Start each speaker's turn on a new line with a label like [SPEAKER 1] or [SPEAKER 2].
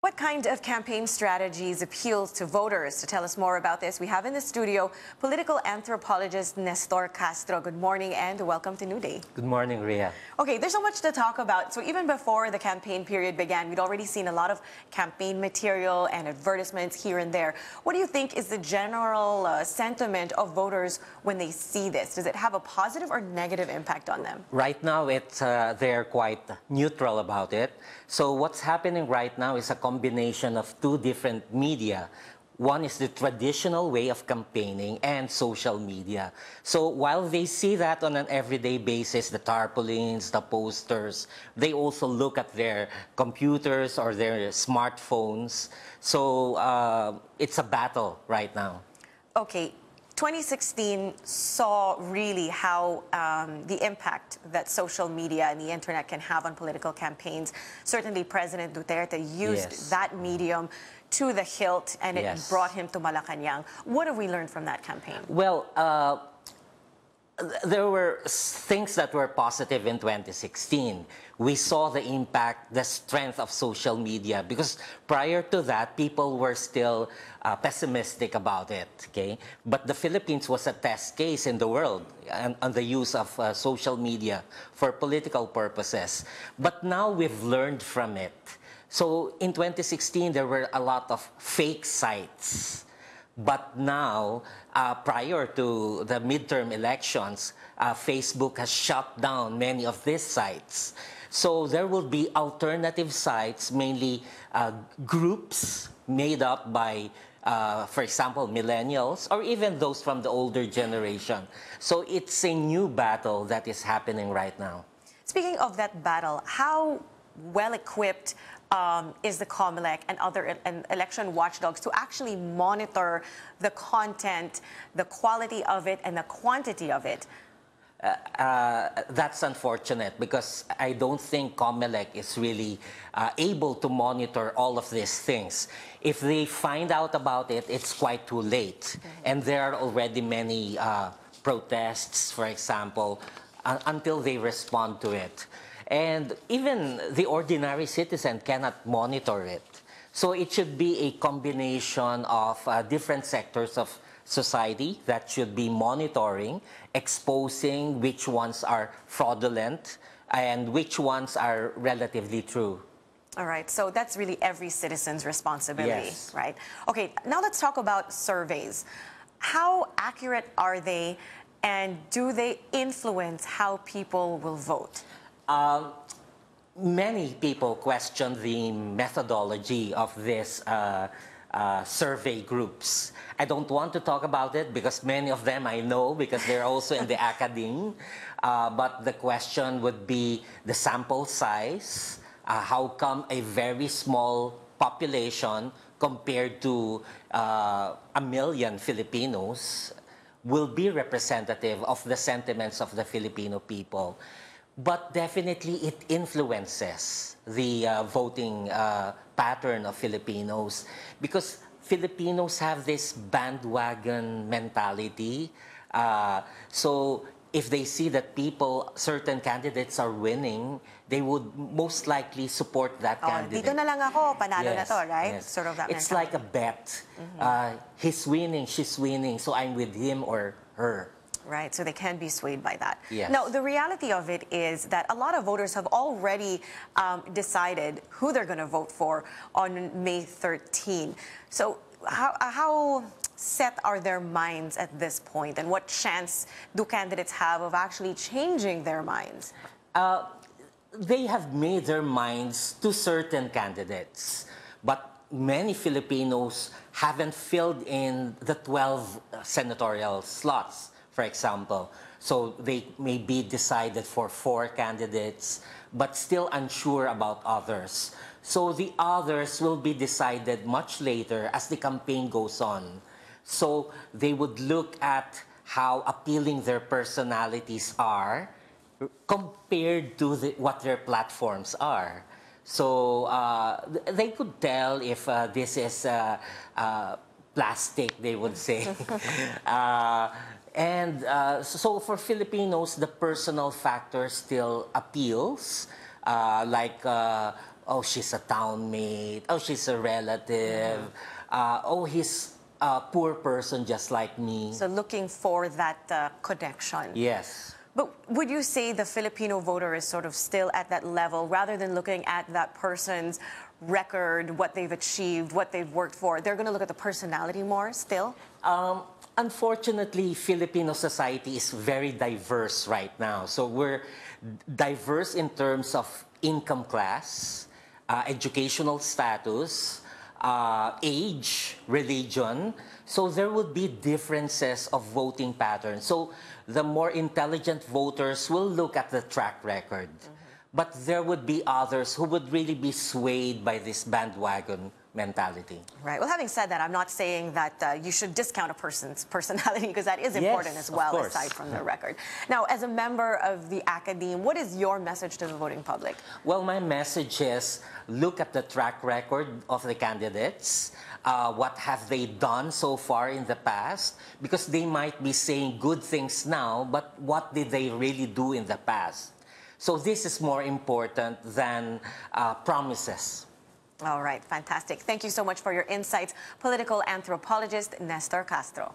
[SPEAKER 1] What kind of campaign strategies appeals to voters? To tell us more about this, we have in the studio political anthropologist Nestor Castro. Good morning and welcome to New Day.
[SPEAKER 2] Good morning, Rhea.
[SPEAKER 1] Okay, there's so much to talk about. So even before the campaign period began, we'd already seen a lot of campaign material and advertisements here and there. What do you think is the general sentiment of voters when they see this? Does it have a positive or negative impact on them?
[SPEAKER 2] Right now, they're quite neutral about it. So what's happening right now is a combination of two different media. One is the traditional way of campaigning and social media. So while they see that on an everyday basis, the tarpaulins, the posters, they also look at their computers or their smartphones. So it's a battle right now.
[SPEAKER 1] Okay. 2016 saw really how the impact that social media and the internet can have on political campaigns. Certainly, President Duterte used that medium to the hilt, and it brought him to Malacanang. What have we learned from that campaign?
[SPEAKER 2] Well, there were things that were positive in 2016. We saw the impact, the strength of social media, because prior to that, people were still pessimistic about it, okay? But the Philippines was a test case in the world on the use of social media for political purposes. But now we've learned from it. So in 2016, there were a lot of fake sites. But now, prior to the midterm elections, Facebook has shut down many of these sites. So there will be alternative sites, mainly groups made up by, for example, millennials, or even those from the older generation. So it's a new battle that is happening right now.
[SPEAKER 1] Speaking of that battle, how well-equipped is the COMELEC and other election watchdogs to actually monitor the content, the quality of it, and the quantity of it?
[SPEAKER 2] That's unfortunate because I don't think COMELEC is really able to monitor all of these things. If they find out about it, it's quite too late. And there are already many protests, for example, until they respond to it. And even the ordinary citizen cannot monitor it. So it should be a combination of different sectors of society that should be monitoring, exposing which ones are fraudulent and which ones are relatively true.
[SPEAKER 1] All right, so that's really every citizen's responsibility, right? Okay, now let's talk about surveys. How accurate are they, and do they influence how people will vote?
[SPEAKER 2] Many people question the methodology of this survey groups. I don't want to talk about it because many of them I know because they're also in the academe. But the question would be the sample size. How come a very small population compared to 1 million Filipinos will be representative of the sentiments of the Filipino people? But definitely it influences the voting pattern of Filipinos because Filipinos have this bandwagon mentality. So if they see that certain candidates are winning, they would most likely support that candidate.
[SPEAKER 1] Dito na lang ako, panalo na to, right?
[SPEAKER 2] Yes.
[SPEAKER 1] Sort of that
[SPEAKER 2] it's
[SPEAKER 1] mentality.
[SPEAKER 2] like a bet. He's winning, she's winning, so I'm with him or her.
[SPEAKER 1] Right, so they can be swayed by that.
[SPEAKER 2] Yes.
[SPEAKER 1] Now, the reality of it is that a lot of voters have already decided who they're going to vote for on May 13. So how set are their minds at this point, and what chance do candidates have of actually changing their minds?
[SPEAKER 2] They have made their minds to certain candidates, but many Filipinos haven't filled in the 12 senatorial slots, for example. So they may be decided for 4 candidates, but still unsure about others. So the others will be decided much later as the campaign goes on. So they would look at how appealing their personalities are compared to what their platforms are. So they could tell if this is plastic, they would say. So for Filipinos, the personal factor still appeals, like oh, she's a townmate, oh, she's a relative, oh, he's a poor person just like me.
[SPEAKER 1] So looking for that connection.
[SPEAKER 2] Yes.
[SPEAKER 1] But would you say the Filipino voter is sort of still at that level, rather than looking at that person's record, what they've achieved, what they've worked for? They're going to look at the personality more still?
[SPEAKER 2] Unfortunately, Filipino society is very diverse right now. So we're diverse in terms of income class, educational status, age, religion. So there would be differences of voting patterns. So the more intelligent voters will look at the track record. But there would be others who would really be swayed by this bandwagon mentality.
[SPEAKER 1] Right. Well, having said that, I'm not saying that you should discount a person's personality, because that is important as well, aside from the record. Now, as a member of the academe, what is your message to the voting public?
[SPEAKER 2] Well, my message is look at the track record of the candidates. What have they done so far in the past? Because they might be saying good things now, but what did they really do in the past? So this is more important than promises.
[SPEAKER 1] All right, fantastic. Thank you so much for your insights, political anthropologist Nestor Castro.